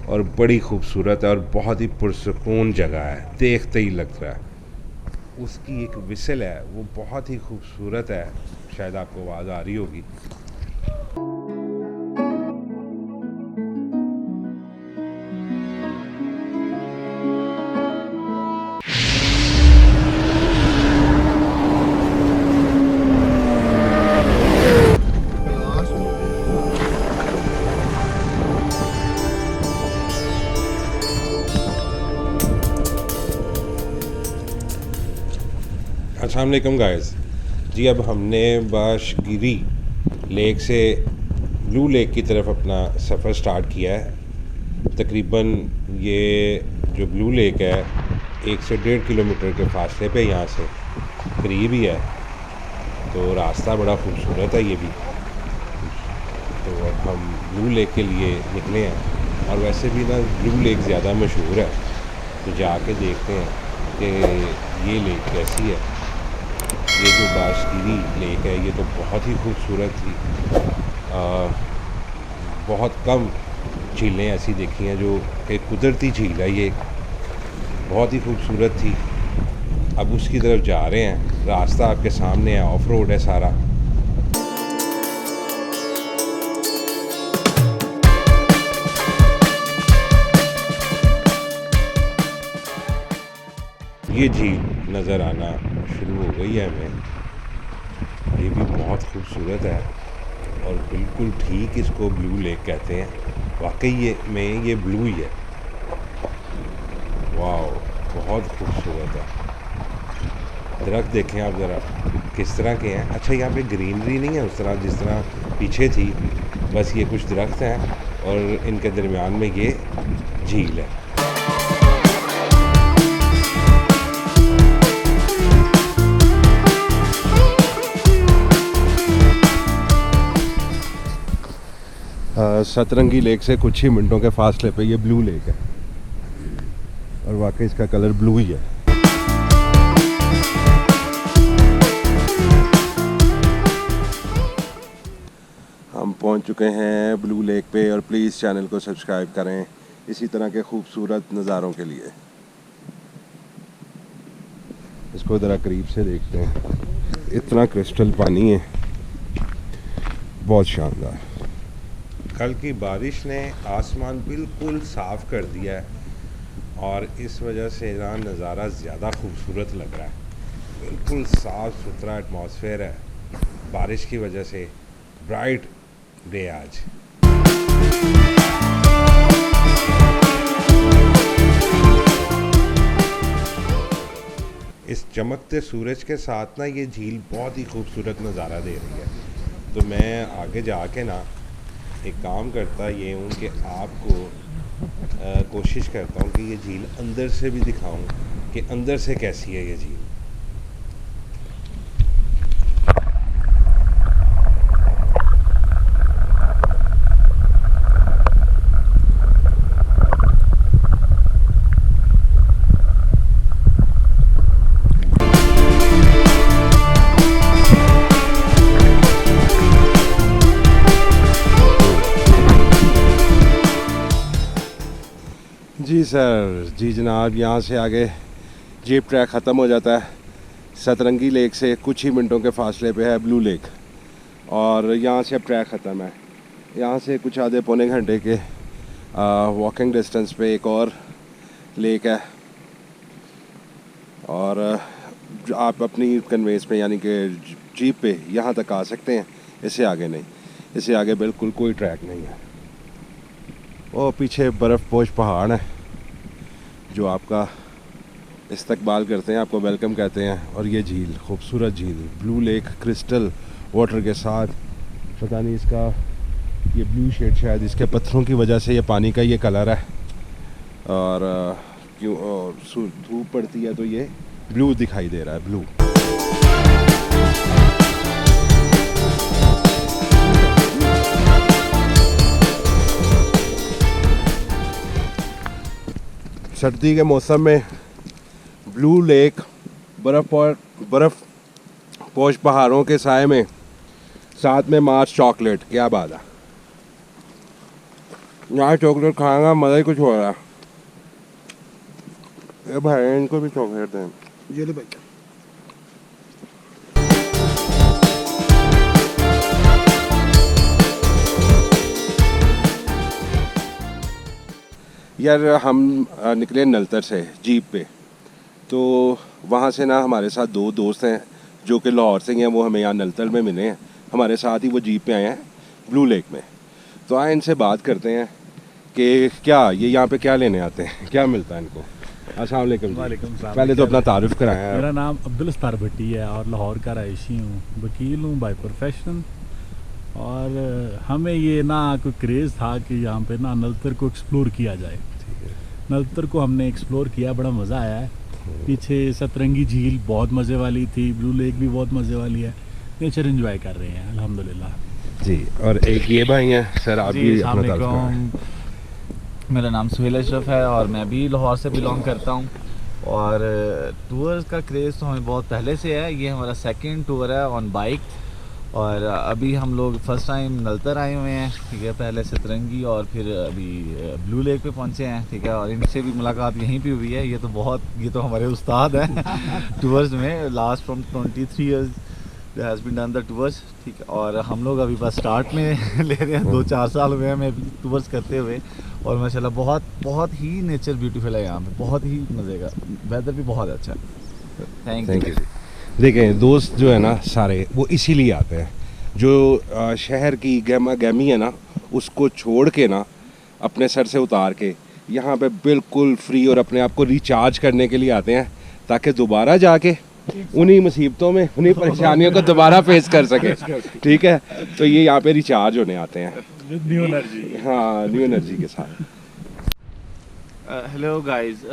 और बड़ी खूबसूरत है और बहुत ही पुरसकून जगह है, देखते ही लग रहा है। उसकी एक विसल है वो बहुत ही खूबसूरत है, शायद आपको आवाज़ आ रही होगी। अस्सलाम वालेकुम गाइस जी, अब हमने बाशगिरी लेक से ब्लू लेक की तरफ अपना सफ़र स्टार्ट किया है। तकरीबन ये जो ब्लू लेक है 1 से 1.5 किलोमीटर के फासले पे यहाँ से करीब ही है, तो रास्ता बड़ा खूबसूरत है ये भी। तो अब हम ब्लू लेक के लिए निकले हैं और वैसे भी ना ब्लू लेक ज़्यादा मशहूर है, तो जाके देखते हैं कि ये लेक कैसी है। ये जो बाशगिरी लेक है ये तो बहुत ही खूबसूरत थी। बहुत कम झीलें ऐसी देखी हैं जो एक कुदरती झील है, ये बहुत ही खूबसूरत थी। अब उसकी तरफ जा रहे हैं, रास्ता आपके सामने है, ऑफ रोड है सारा। ये झील नज़र आना शुरू हो गई है हमें, ये भी बहुत खूबसूरत है और बिल्कुल ठीक इसको ब्लू लेक कहते हैं। वाकई ये ब्लू ही है। वाह, बहुत खूबसूरत है। दरख्त देखें आप ज़रा किस तरह के हैं। अच्छा, यहाँ पे ग्रीनरी नहीं है उस तरह जिस तरह पीछे थी, बस ये कुछ दरख्त हैं और इनके दरमियान में ये झील है। सतरंगी लेक से कुछ ही मिनटों के फासले पे ये ब्लू लेक है और वाकई इसका कलर ब्लू ही है। हम पहुंच चुके हैं ब्लू लेक पे और प्लीज़ चैनल को सब्सक्राइब करें इसी तरह के खूबसूरत नज़ारों के लिए। इसको ज़रा करीब से देखते हैं, इतना क्रिस्टल पानी है, बहुत शानदार। कल की बारिश ने आसमान बिल्कुल साफ़ कर दिया है और इस वजह से ना नज़ारा ज़्यादा खूबसूरत लग रहा है। बिल्कुल साफ़ सुथरा एटमॉस्फेयर है, बारिश की वजह से ब्राइट डे आज। इस चमकते सूरज के साथ ना ये झील बहुत ही खूबसूरत नज़ारा दे रही है। तो मैं आगे जाके ना एक काम करता ये हूँ कि आपको कोशिश करता हूँ कि ये झील अंदर से भी दिखाऊँ कि अंदर से कैसी है ये झील। जी सर, जी जनाब, यहाँ से आगे जीप ट्रैक ख़त्म हो जाता है। सतरंगी लेक से कुछ ही मिनटों के फासले पे है ब्लू लेक और यहाँ से अब ट्रैक ख़त्म है। यहाँ से कुछ आधे पौने घंटे के वॉकिंग डिस्टेंस पे एक और लेक है और आप अपनी कन्वेंस पे यानी कि जीप पे यहाँ तक आ सकते हैं, इससे आगे नहीं, इससे आगे बिल्कुल कोई ट्रैक नहीं है। वो पीछे बर्फ़ पोश पहाड़ है जो आपका इस्तकबाल करते हैं, आपको वेलकम कहते हैं। और ये झील, खूबसूरत झील, ब्लू लेक क्रिस्टल वाटर के साथ, पता नहीं इसका ये ब्लू शेड शायद इसके पत्थरों की वजह से ये पानी का ये कलर है और क्यों धूप पड़ती है तो ये ब्लू दिखाई दे रहा है, ब्लू। सर्दी के मौसम में ब्लू लेक बर्फ़ पोश पहाड़ों के साए में, साथ में मार्च चॉकलेट, क्या बात है। यहाँ चॉकलेट खाएगा मज़ा ही कुछ हो रहा है। ये भाई इनको भी चॉकलेट दें। ये ले भाई। यार हम निकले नलतर से जीप पे, तो वहाँ से ना हमारे साथ दो दोस्त हैं जो कि लाहौर से हैं, वो हमें यहाँ नलतर में मिले हैं। हमारे साथ ही वो जीप पे आए हैं ब्लू लेक में। तो आए इनसे बात करते हैं कि क्या ये यहाँ पे क्या लेने आते हैं, क्या मिलता है इनको। अस्सलाम वालेकुम। वालेकुम सलाम। पहले तो अपना तारुफ कराएं। मेरा नाम अब्दुल अस्तार भट्टी है और लाहौर का रहायशी हूँ, वकील हूँ बाय प्रोफेशन। और हमें ये ना कोई क्रेज़ था कि यहाँ पे ना नलतर को एक्सप्लोर किया जाए। नलतर को हमने एक्सप्लोर किया, बड़ा मज़ा आया है। पीछे सतरंगी झील बहुत मज़े वाली थी, ब्लू लेक भी बहुत मज़े वाली है। नेचर एंजॉय कर रहे हैं अल्हम्दुलिल्लाह जी। और एक ये भाई हैं सर, आप भी अपना तारुफ कराएं। अस्सलामुअलैकुम, मेरा नाम सुहेल अशरफ है और मैं भी लाहौर से बिलोंग करता हूँ। और टूर्स का क्रेज़ तो हमें बहुत पहले से है। ये हमारा सेकंड टूर है ऑन बाइक। और अभी हम लोग फर्स्ट टाइम नलतर आए हुए हैं, ठीक है। पहले सतरंगी और फिर अभी ब्लू लेक पे पहुँचे हैं, ठीक है। और इनसे भी मुलाकात यहीं पे हुई है। ये तो हमारे उस्ताद हैं टूर्स में। Last from 23 years has been done the tours, ठीक है। और हम लोग अभी बस स्टार्ट में ले रहे हैं, 2-4 साल हुए हमें टूर्स करते हुए। और माशाल्लाह बहुत ही नेचर ब्यूटीफुल है यहाँ पे, बहुत ही मज़े का। वेदर भी बहुत अच्छा है। Thank you. देखें दोस्त जो है ना सारे, वो इसीलिए आते हैं। जो शहर की गहमा गहमी है ना, उसको छोड़ के ना, अपने सर से उतार के यहाँ पे बिल्कुल फ्री और अपने आप को रिचार्ज करने के लिए आते हैं, ताकि दोबारा जाके उन्हीं मुसीबतों में, उन्हीं परेशानियों को दोबारा फेस कर सके, ठीक है। तो ये यहाँ पे रिचार्ज होने आते हैं न्यू एनर्जी। हाँ, न्यू एनर्जी के साथ। हेलो गाइस,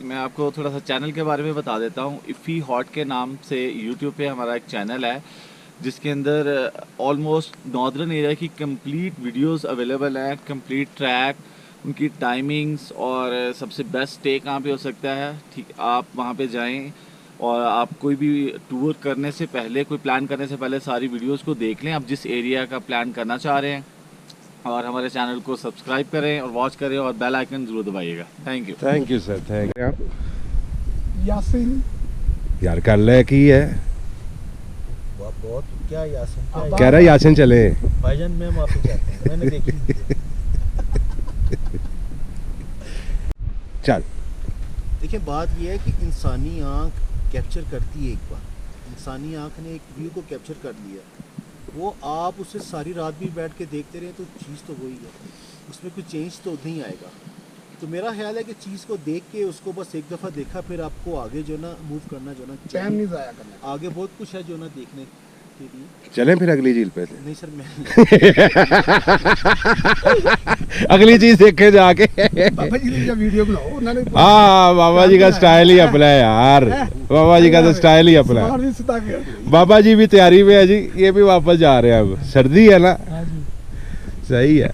मैं आपको थोड़ा सा चैनल के बारे में बता देता हूँ। इफ़ी हॉट के नाम से यूट्यूब पे हमारा एक चैनल है, जिसके अंदर ऑलमोस्ट नॉर्दर्न एरिया की कंप्लीट वीडियोस अवेलेबल हैं, कंप्लीट ट्रैक, उनकी टाइमिंग्स और सबसे बेस्ट स्टे कहाँ पे हो सकता है, ठीक। आप वहाँ पे जाएं और आप कोई भी टूर करने से पहले, कोई प्लान करने से पहले सारी वीडियोस को देख लें, आप जिस एरिया का प्लान करना चाह रहे हैं। और हमारे चैनल को सब्सक्राइब करें और वॉच करें और बेल आइकन ज़रूर दबाइएगा। Thank you sir, thank you. आप यासीन यार कर ले की है, बहुत क्या यासिन कह रहा है यासिन चले। भाईजान मैं माफी चाहता हूँ, मैंने देखी। चल देखिए बात यह है कि इंसानी आंख कैप्चर करती है। एक बार इंसानी आंख ने एक व्यू को कैप्चर कर लिया, वो आप उसे सारी रात भी बैठ के देखते रहे तो चीज़ तो वही है, उसमें कोई चेंज तो नहीं आएगा। तो मेरा ख्याल है कि चीज़ को देख के उसको बस एक दफ़ा देखा, फिर आपको आगे जो ना मूव करना जो ना टाइम नहीं ज़ाया करना। आगे बहुत कुछ है जो ना देखने के लिए। चलें फिर अगली झील पे। नहीं सर मैं अगली चीज देखे जाके। बाबा जी ने जब वीडियो बनाओ उन्होंने हाँ, बाबा जी का स्टाइल ही अपना है यार। बाबा जी का तो स्टाइल ही अपना है। बाबा जी भी तैयारी में है जी, ये भी वापस जा रहे हैं। अब सर्दी है ना, सही है।